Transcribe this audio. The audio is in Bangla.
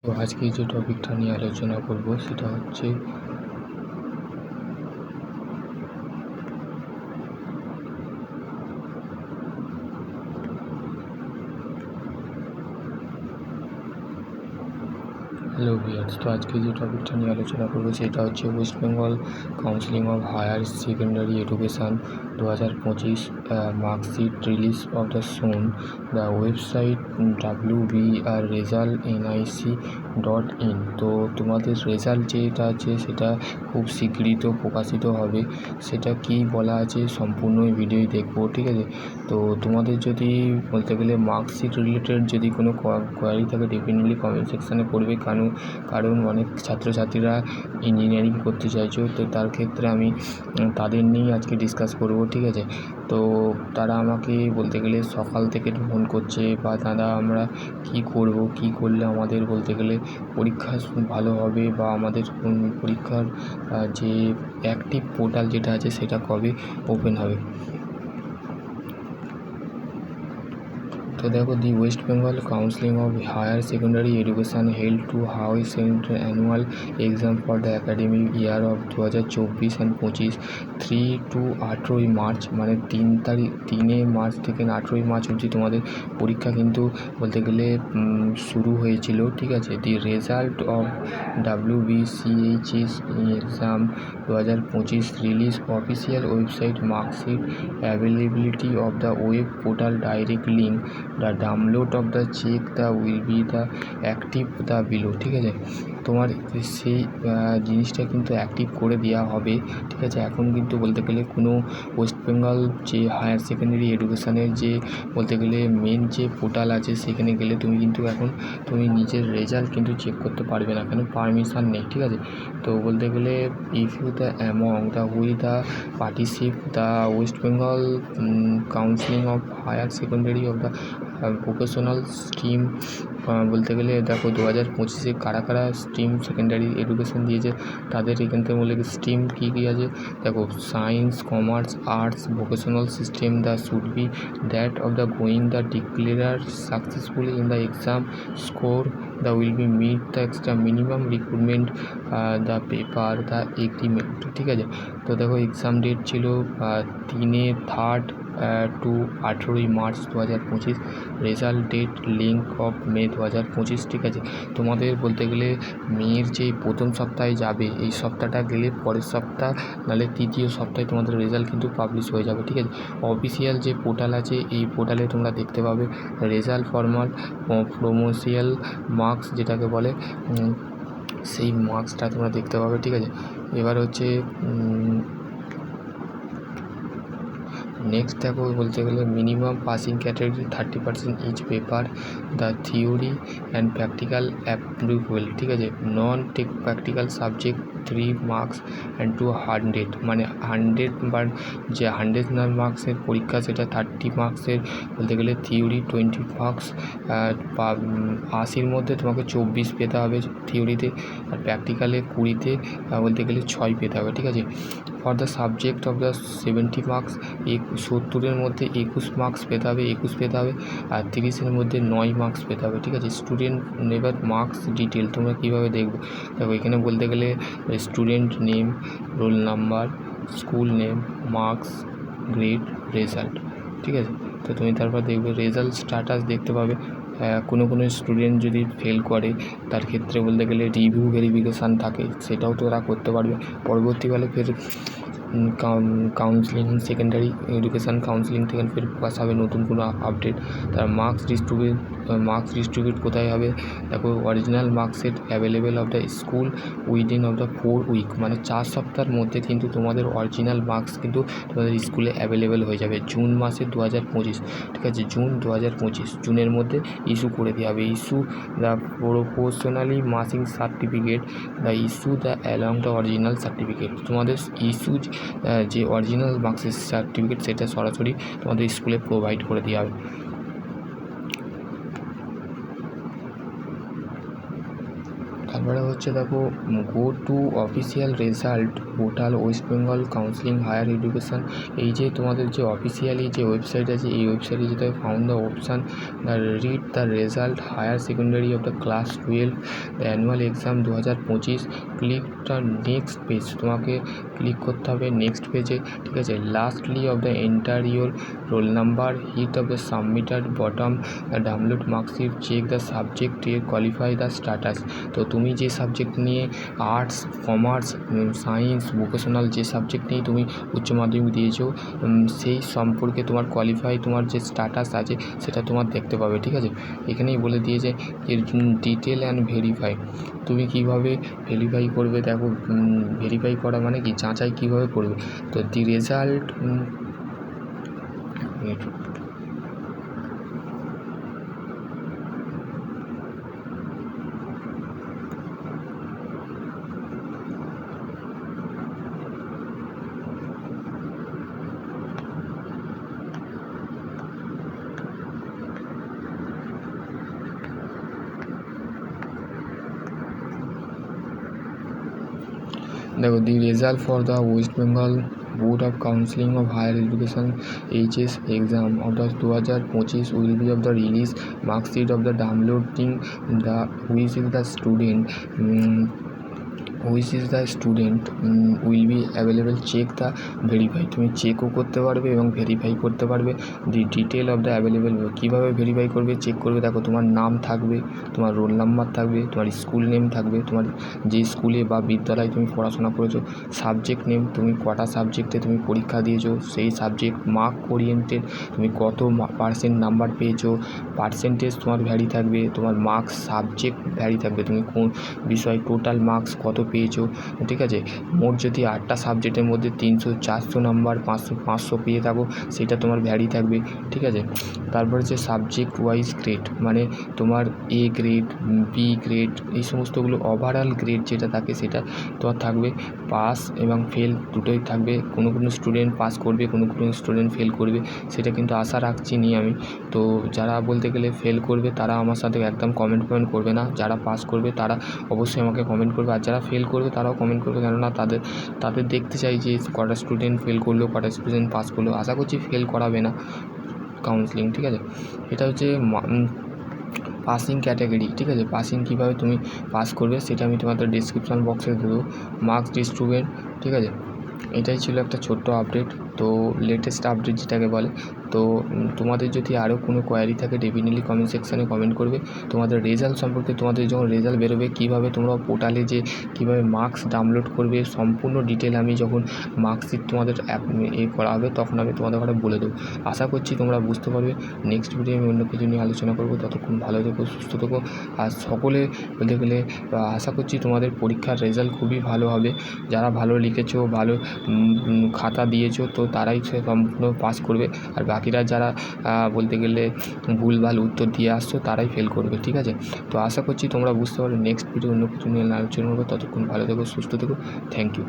তো আজকে যে টপিকটা নিয়ে আলোচনা করব সেটা হচ্ছে হ্যালো ভিউয়ার্স। তো আজকে যে টপিকটা নিয়ে আলোচনা করবো সেটা হচ্ছে West Bengal counselling of higher secondary education 2025 marksheet release of the soon the website WBR result NIC.in। তো তোমাদের রেজাল্ট যেটা আছে সেটা খুব শীঘ্রই তো প্রকাশিত হবে। সেটা কি বলা আছে সম্পূর্ণ ভিডিওই দেখবো, ঠিক আছে। তো তোমাদের যদি বলতে গেলে মার্কশিট রিলেটেড যদি কোনো কোয়ারি থাকে ডেফিনেটলি কমেন্ট সেকশানে করবে, কারণ অনেক ছাত্রছাত্রীরা ইঞ্জিনিয়ারিং করতে চাইছো, তো তার ক্ষেত্রে আমি তাদের নিয়েই আজকে ডিসকাস করব, ঠিক আছে। তো তারা আমাকে বলতে গেলে সকাল থেকে ফোন করছে বা দাদা আমরা কি করব, কি করলে আমাদের বলতে গেলে পরীক্ষা ভালো হবে বা আমাদের পরীক্ষার যে অ্যাক্টিভ পোর্টাল যেটা আছে সেটা কবে ওপেন হবে। তো দেখো, the West Bengal counselling of higher secondary education held to house annual exam for the academic year of 2024 and 25 3 to 18 March, মানে 3 মার্চ থেকে 18 মার্চ অবধি তোমাদের পরীক্ষা কিন্তু বলতে গেলে শুরু হয়েছিল, ঠিক আছে। The result of WBCHS exam 2025 release official website marksheet availability of the web portal direct link the download of the check the will be the active the below, ঠিক আছে। তোমার সেই জিনিসটা কিন্তু অ্যাক্টিভ করে দেওয়া হবে, ঠিক আছে। এখন কিন্তু বলতে গেলে কোনো ওয়েস্ট বেঙ্গল যে হায়ার সেকেন্ডারি এডুকেশানের যে বলতে গেলে মেন যে পোর্টাল আছে সেখানে গেলে তুমি কিন্তু এখন তুমি নিজের রেজাল্ট কিন্তু চেক করতে পারবে না, কেন পারমিশন নেই, ঠিক আছে। তো বলতে গেলে if you the among the we the participate the West Bengal counselling of higher secondary of the vocational stream, বলতে গেলে দেখো 2025 কারা কারা স্ট্রিম সেকেন্ডারি এডুকেশান দিয়েছে তাদের এখান থেকে বলে স্ট্রিম কী কী আছে দেখো। Science, commerce, arts, vocational system the should be that of the going the declare successfully in the exam score the will be meet the extra minimum recruitment the paper the agreement, ঠিক আছে। তো দেখো এক্সাম ডেট ছিল 3/3 to 18 March 2025, result date link of May 2025, ঠিক আছে। তোমাদের বলতে গেলে মেয়ের যে প্রথম সপ্তাহে যাবে, এই সপ্তাহটা গেলে পরের সপ্তাহ নাহলে তৃতীয় সপ্তাহে তোমাদের রেজাল্ট কিন্তু পাবলিশ হয়ে যাবে, ঠিক আছে। অফিসিয়াল যে পোর্টাল আছে এই পোর্টালে তোমরা দেখতে পাবে রেজাল্ট ফরমাল প্রমোশিয়াল মার্কস যেটাকে বলে, সেই মার্কসটা তোমরা দেখতে পাবে, ঠিক আছে। এবার হচ্ছে নেক্সট দেখো বলতে গেলে minimum passing category 30% each paper the theory and practical applicable, ঠিক আছে। Non tech practical subject 3 marks and 200, মানে 100 বা যে 100 মার্কসের পরীক্ষা সেটা 30 মার্কসের বলতে গেলে থিওরি 20 মার্কস, 80-র মধ্যে তোমাকে 24 পেতে হবে থিওরিতে, আর প্র্যাকটিক্যালে 20-তে বলতে গেলে 6 পেতে হবে, ঠিক আছে। For the subject of the 70 marks 70-এর মধ্যে 21 মার্কস পেতে হবে, 21 পেতে হবে, আর 30-এর মধ্যে 9 মার্কস পেতে হবে, ঠিক আছে। স্টুডেন্ট নেবার মার্কস ডিটেল তোমরা কীভাবে দেখবে দেখো, এখানে বলতে গেলে student name, roll number, school name, marks, grade, result, ঠিক আছে। তো তুমি তারপর দেখবে রেজাল্ট স্ট্যাটাস দেখতে পাবে। কোনো স্টুডেন্ট যদি ফেল করে তার ক্ষেত্রে বলতে গেলে রিভিউ ভেরিফিকেশান থাকে, সেটাও তোরা করতে পারবে। পরবর্তীকালে ফের কাউন্সিলিং সেকেন্ডারি এডুকেশান কাউন্সিলিং থেকে ফের প্রকাশ হবে নতুন কোনো আপডেট। তার মার্কস ডিস্ট্রিবিউট কোথায় হবে দেখো, original marksheet available of the school within of the 4 week, মানে 4 সপ্তাহের মধ্যে কিন্তু তোমাদের অরিজিনাল মার্কস কিন্তু তোমাদের স্কুলে অ্যাভেলেবেল হয়ে যাবে। জুন মাসে 2025, ঠিক আছে, জুন 2025 জুনের মধ্যে ইস্যু করে দেওয়া হবে। Issue the proportionally marking certificate the issue the along the original certificate, তোমাদের ইস্যু যে অরিজিনাল মার্কসের সার্টিফিকেট সেটা সরাসরি তোমাদের স্কুলে প্রোভাইড করে দেওয়া হবে। তারপরে হচ্ছে দেখো go to official result portal West Bengal counselling higher education. এই যে তোমাদের যে অফিসিয়ালি যে ওয়েবসাইট আছে, এই ওয়েবসাইটে যেটা found the option the read the result higher secondary of the class 12 the annual exam 2025। Click the next page, তোমাকে ক্লিক করতে হবে নেক্সট পেজে, ঠিক আছে। Lastly of the enter your roll number, hit of the submitter bottom the download marksheet, check the subject qualify the status. তো তুমি যে সাবজেক্ট নিয়ে আর্টস, কমার্স, সায়েন্স, ভোকেশনাল যে সাবজেক্ট নিয়ে তুমি উচ্চ মাধ্যমিক দিয়েছো, সেই সম্পর্কে তোমার কোয়ালিফাই, তোমার যে স্ট্যাটাস আছে সেটা তোমার দেখতে পাবে, ঠিক আছে। এখানেই বলে দিয়েছে যে ডিটেল অ্যান্ড ভেরিফাই। তুমি কিভাবে ভেরিফাই করবে, দেখো ভেরিফাই করা মানে কি, যাচাই কিভাবে করবে। তো দি রেজাল্ট দেখো the result for the West Bengal board of counselling of higher education HS exam of the 2025 will be of the release marksheet of the downloading the which is the student will be available, check the verify. তুমি চেকও করতে পারবে এবং ভেরিফাই করতে পারবে। The detail of the available, কীভাবে ভেরিফাই করবে, চেক করবে, দেখো তোমার নাম থাকবে, তোমার রোল নাম্বার থাকবে, তোমার স্কুল নেম থাকবে, তোমার যে স্কুলে বা বিদ্যালয়ে তুমি পড়াশোনা করেছো, সাবজেক্ট নেম, তুমি কটা সাবজেক্টে তুমি পরীক্ষা দিয়েছো, সেই সাবজেক্ট, মার্ক ওরিয়েন্টেড, তুমি কত পার্সেন্ট নাম্বার পেয়েছো, পার্সেন্টেজ তোমার ভ্যারি থাকবে, তোমার মার্কস সাবজেক্ট ভ্যারি থাকবে, তুমি কোন বিষয় টোটাল মার্কস কত পেয়েছো, ঠিক আছে। মোট যদি 8টা সাবজেক্টের মধ্যে 300, 400 নাম্বার, 500 পেয়ে থাকো, সেটা তোমার ভ্যারি থাকবে, ঠিক আছে। তারপর হচ্ছে সাবজেক্ট ওয়াইজ গ্রেড, মানে তোমার A গ্রেড, B গ্রেড, এই সমস্তগুলো ওভারঅল গ্রেড যেটা থাকে সেটা তোমার থাকবে। পাস এবং ফেল দুটোই থাকবে, কোনো স্টুডেন্ট পাস করবে, কোনো স্টুডেন্ট ফেল করবে, সেটা কিন্তু আশা রাখছি নি আমি। তো যারা বলতে গেলে ফেল করবে তারা আমার সাথে একদম কমেন্ট করবে না, যারা পাস করবে তারা অবশ্যই আমাকে কমেন্ট করবে, আর যারা ফেল করবে তারাও কমেন্ট করবে, কেননা তাদের দেখতে চাই যে কটা স্টুডেন্ট ফেল করলো, কটা স্টুডেন্ট পাস করলো। আশা করছি ফেল করাবে না কাউন্সিলিং, ঠিক আছে। এটা হচ্ছে পাসিং ক্যাটাগরি, ঠিক আছে। পাসিং কীভাবে তুমি পাস করবে সেটা আমি তোমাদের ডিসক্রিপশান বক্সে দেবো। মার্কস ডিস্ট্রিবিউট, ঠিক আছে। এটাই ছিল একটা ছোট্ট আপডেট, তো লেটেস্ট আপডেট যেটাকে বলে। তো তোমাদের যদি আরও কোনো কোয়ারি থাকে ডেফিনেটলি কমেন্ট সেকশানে কমেন্ট করবে। তোমাদের রেজাল্ট সম্পর্কে, তোমাদের যখন রেজাল্ট বেরোবে, কীভাবে তোমরা পোর্টালে যে কীভাবে মার্কস ডাউনলোড করবে, সম্পূর্ণ ডিটেল আমি যখন মার্কশিট তোমাদের করা হবে তখন আমি তোমাদের ঘরে বলে দেবো। আশা করছি তোমরা বুঝতে পারবে। নেক্সট ভিডিও আমি অন্য কিছু নিয়ে আলোচনা করবো। ততক্ষণ ভালো থেকো, সুস্থ থেকো। আর সকলে বলতে গেলে আশা করছি তোমাদের পরীক্ষার রেজাল্ট খুবই ভালো হবে। যারা ভালো লিখেছো, ভালো খাতা দিয়েছো, তো তারাই সে সম্পূর্ণ পাস করবে, আর বাকিরা যারা বলতে গেলে ভুলভাল উত্তর দিয়ে আসছো তারাই ফেল করবে, ঠিক আছে। তো আশা করছি তোমরা বুঝতে পারবে। নেক্সট ভিডিও অন্য কিছু নিয়ে আলোচনা করবো। ততক্ষণ ভালো থেকো, সুস্থ থেকো। Thank you.